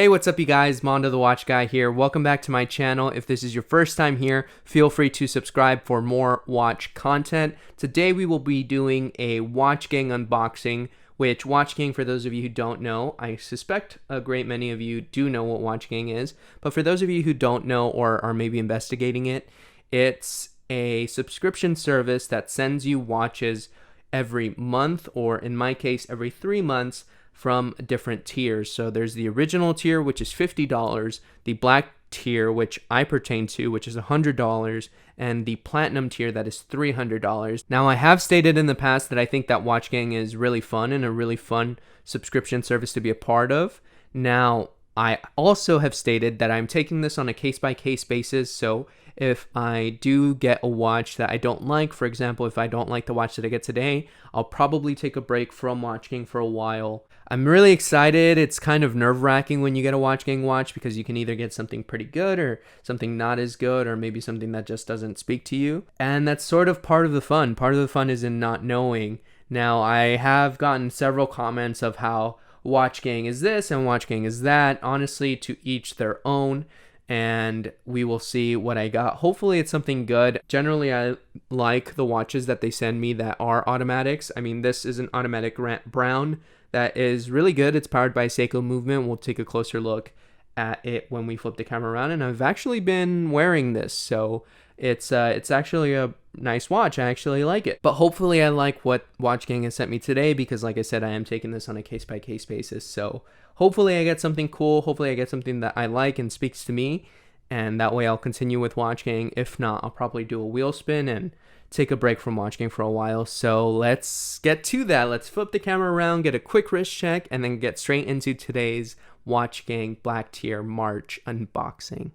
Hey, what's up you guys? Mando the Watch Guy here. Welcome back to my channel. If this is your first time here, feel free to subscribe for more watch content. Today we will be doing a Watch Gang unboxing, which Watch Gang, for those of you who don't know, I suspect a great many of you do know what Watch Gang is, but for those of you who don't know or are maybe investigating it, it's a subscription service that sends you watches every month, or in my case, every 3 months, from different tiers. So there's the original tier, which is $50, the black tier, which I pertain to, which is $100, and the platinum tier, that is $300. Now, I have stated in the past that I think that Watch Gang is really fun and a really fun subscription service to be a part of. Now, I also have stated that I'm taking this on a case-by-case basis, so if I do get a watch that I don't like, for example, if I don't like the watch that I get today, I'll probably take a break from Watch Gang for a while. I'm really excited. It's kind of nerve-wracking when you get a Watch Gang watch because you can either get something pretty good or something not as good, or maybe something that just doesn't speak to you. And that's sort of part of the fun. Part of the fun is in not knowing. Now, I have gotten several comments of how Watch Gang is this and Watch Gang is that. Honestly, to each their own, and we will see what I got. Hopefully it's something good. Generally, I like the watches that they send me that are automatics. I mean, this is an automatic Grant Brown that is really good. It's powered by Seiko Movement. We'll take a closer look at it when we flip the camera around, and I've actually been wearing this, so it's actually a nice watch. I actually like it. But hopefully I like what Watch Gang has sent me today, because like I said, I am taking this on a case-by-case basis. So hopefully I get something cool. Hopefully I get something that I like and speaks to me, and that way I'll continue with Watch Gang. If not, I'll probably do a wheel spin and take a break from Watch Gang for a while. So let's get to that. Let's flip the camera around, get a quick wrist check, and then get straight into today's Watch Gang Black Tier March unboxing.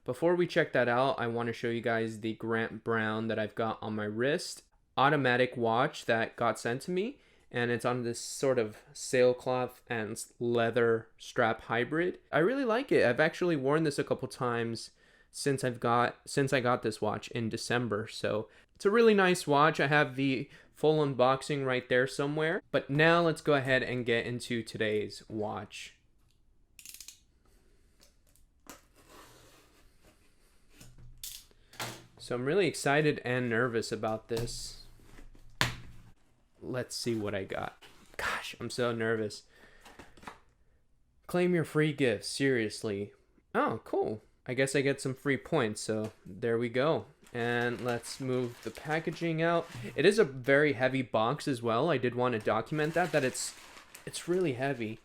Before we check that out, I want to show you guys the Grant Brown that I've got on my wrist. Automatic watch that got sent to me, and it's on this sort of sailcloth and leather strap hybrid. I really like it. I've actually worn this a couple times since I got this watch in December. So it's a really nice watch. I have the full unboxing right there somewhere. But now let's go ahead and get into today's watch. So I'm really excited and nervous about this. Let's see what I got. Gosh, I'm so nervous. Claim your free gift, seriously. Oh, cool. I guess I get some free points, so there we go. And let's move the packaging out. It is a very heavy box as well. I did want to document that it's really heavy.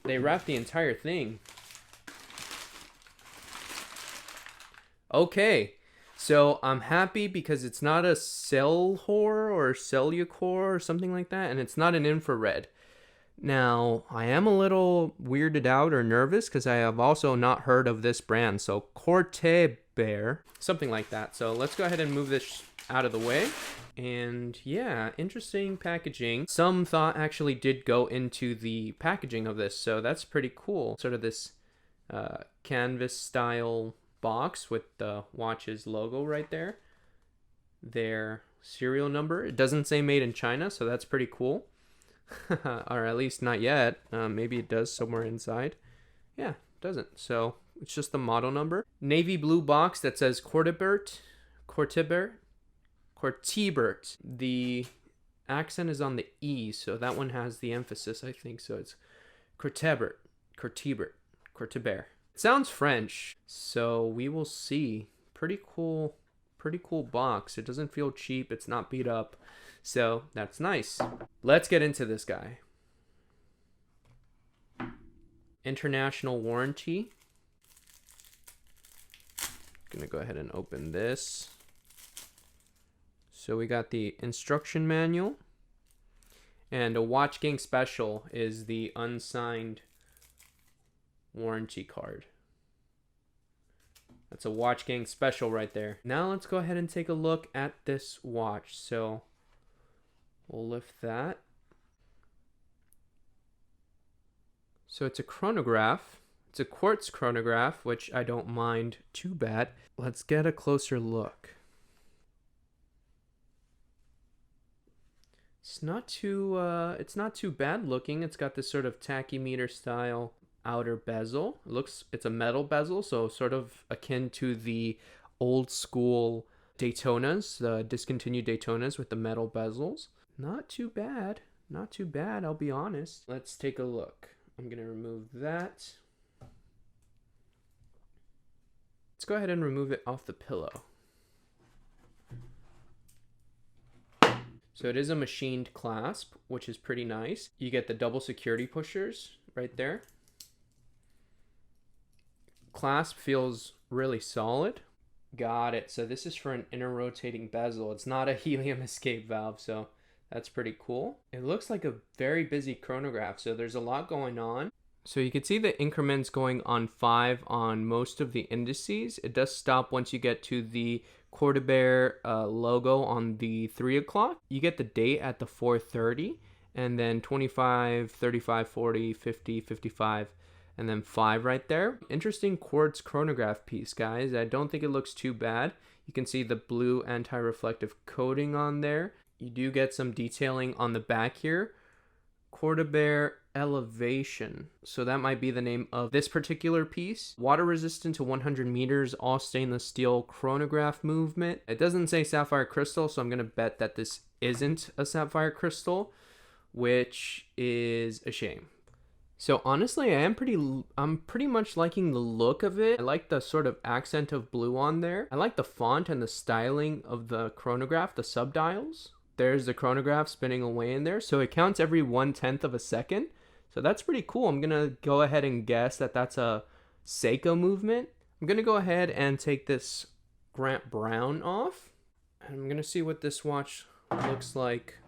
They wrapped the entire thing. Okay. So I'm happy because it's not a Cellhor or Cellucor or something like that, and it's not an infrared. Now, I am a little weirded out or nervous because I have also not heard of this brand. So Corteber, something like that. So let's go ahead and move this out of the way. And yeah, interesting packaging. Some thought actually did go into the packaging of this, so that's pretty cool. Sort of this canvas style box with the watch's logo right there, their serial number. It doesn't say made in China, so that's pretty cool. Or at least not yet. Maybe it does somewhere inside. Yeah, it doesn't. So it's just the model number. Navy blue box that says Cortebert. The accent is on the E, so that one has the emphasis, I think. So it's Cortebert. It sounds French, so we will see. Pretty cool box. It doesn't feel cheap. It's not beat up, so that's nice. Let's get into this guy. International warranty. Gonna go ahead and open this. So we got the instruction manual, and a Watch Gang special is the unsigned warranty card. That's a Watch Gang special right there. Now let's go ahead and take a look at this watch. So we'll lift that. So it's a chronograph. It's a quartz chronograph, which I don't mind too bad. Let's get a closer look. It's not too bad looking. It's got this sort of tachymeter style outer bezel. It's a metal bezel, so sort of akin to the old school Daytonas, the discontinued Daytonas with the metal bezels. Not too bad. Not too bad, I'll be honest. Let's take a look. I'm going to remove that. Let's go ahead and remove it off the pillow. So it is a machined clasp, which is pretty nice. You get the double security pushers right there. Clasp feels really solid. Got it. So this is for an inner rotating bezel. It's not a helium escape valve, so that's pretty cool. It looks like a very busy chronograph, so there's a lot going on. So you can see the increments going on 5 on most of the indices. It does stop once you get to the Cordair logo on the 3 o'clock. You get the date at the 4:30, and then 25, 35, 40, 50, 55, and then 5 right there. Interesting quartz chronograph piece, guys. I don't think it looks too bad. You can see the blue anti-reflective coating on there. You do get some detailing on the back here. Cordair Elevation. So that might be the name of this particular piece. Water resistant to 100 meters, all stainless steel chronograph movement. It doesn't say sapphire crystal, so I'm going to bet that this isn't a sapphire crystal, which is a shame. So honestly, I'm pretty much liking the look of it. I like the sort of accent of blue on there. I like the font and the styling of the chronograph, the subdials. There's the chronograph spinning away in there. So it counts every 1/10 of a second. So that's pretty cool. I'm going to go ahead and guess that that's a Seiko movement. I'm going to go ahead and take this Grant Brown off. And I'm going to see what this watch looks like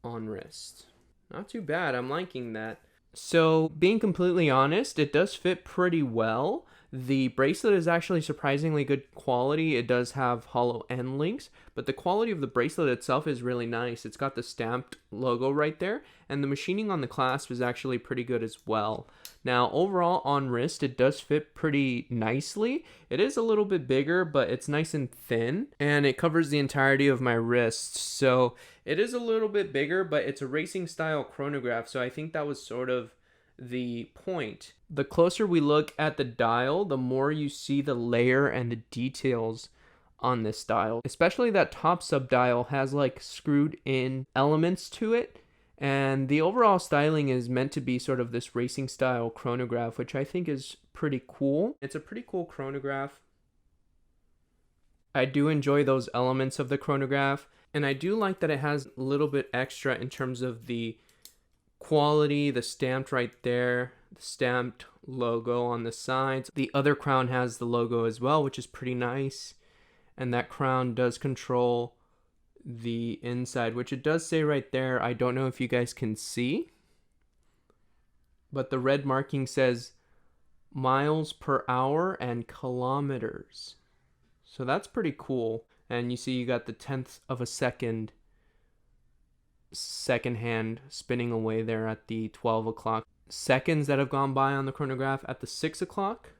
on wrist. Not too bad. I'm liking that. So being completely honest, it does fit pretty well. The bracelet is actually surprisingly good quality. It does have hollow end links, but the quality of the bracelet itself is really nice. It's got the stamped logo right there, and the machining on the clasp is actually pretty good as well. Now, overall on wrist, it does fit pretty nicely. It is a little bit bigger, but it's nice and thin, and it covers the entirety of my wrist. So it is a little bit bigger, but it's a racing style chronograph, so I think that was sort of the point. The closer we look at the dial, the more you see the layer and the details on this dial. Especially that top subdial has like screwed in elements to it, and the overall styling is meant to be sort of this racing style chronograph, which I think is pretty cool. It's a pretty cool chronograph. I do enjoy those elements of the chronograph, and I do like that it has a little bit extra in terms of the quality, the stamped right there, the stamped logo on the sides. The other crown has the logo as well, which is pretty nice, and that crown does control the inside, which it does say right there. I don't know if you guys can see, but the red marking says miles per hour and kilometers, so that's pretty cool. And you see you got the 1/10 of a second hand spinning away there at the 12 o'clock, seconds that have gone by on the chronograph at the 6 o'clock,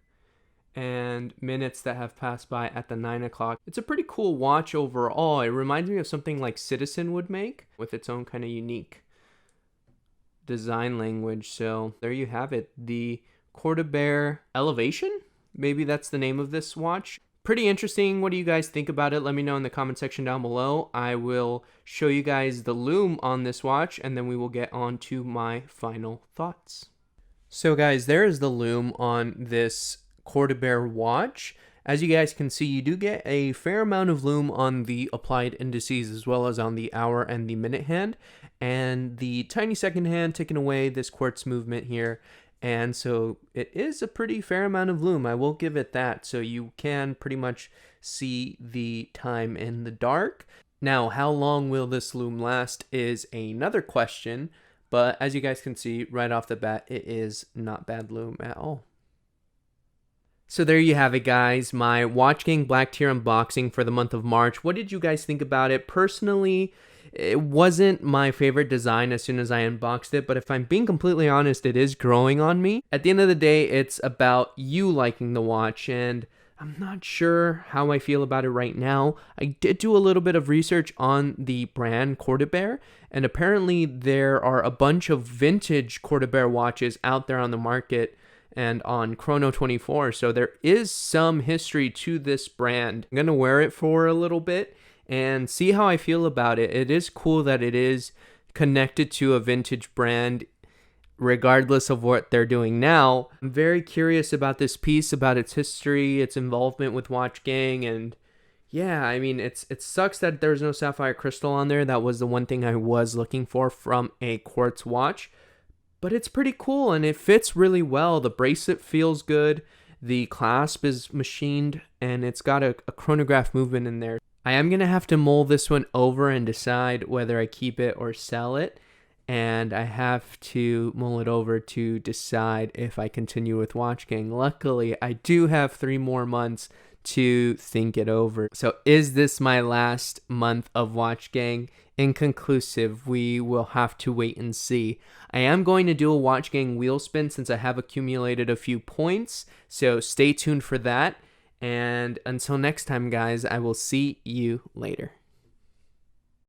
and minutes that have passed by at the 9 o'clock. It's a pretty cool watch overall. It reminds me of something like Citizen would make with its own kind of unique design language. So there you have it, the Cordair Elevation. Maybe that's the name of this watch. Pretty interesting. What do you guys think about it? Let me know in the comment section down below. I will show you guys the lume on this watch, and then we will get on to my final thoughts. So guys, there is the lume on this Cordair watch. As you guys can see, you do get a fair amount of lume on the applied indices as well as on the hour and the minute hand, and the tiny second hand taking away this quartz movement here. And so it is a pretty fair amount of lume, I will give it that. So you can pretty much see the time in the dark. Now, how long will this lume last is another question, but as you guys can see right off the bat, it is not bad lume at all. So there you have it, guys, my Watch Gang Black Tier unboxing for the month of March. What did you guys think about it? Personally, it wasn't my favorite design as soon as I unboxed it, but if I'm being completely honest, it is growing on me. At the end of the day, it's about you liking the watch, and I'm not sure how I feel about it right now. I did do a little bit of research on the brand Cordabear, and apparently there are a bunch of vintage Cordabear watches out there on the market and on Chrono24. So there is some history to this brand. I'm going to wear it for a little bit and see how I feel about it. It is cool that it is connected to a vintage brand regardless of what they're doing now. I'm very curious about this piece, about its history, its involvement with Watch Gang, and yeah, I mean, it sucks that there's no sapphire crystal on there. That was the one thing I was looking for from a quartz watch, but it's pretty cool and it fits really well. The bracelet feels good, the clasp is machined, and it's got a chronograph movement in there. I am going to have to mull this one over and decide whether I keep it or sell it. And I have to mull it over to decide if I continue with Watch Gang. Luckily, I do have 3 more months to think it over. So is this my last month of Watch Gang? Inconclusive. We will have to wait and see. I am going to do a Watch Gang wheel spin since I have accumulated a few points. So stay tuned for that. And until next time, guys, I will see you later.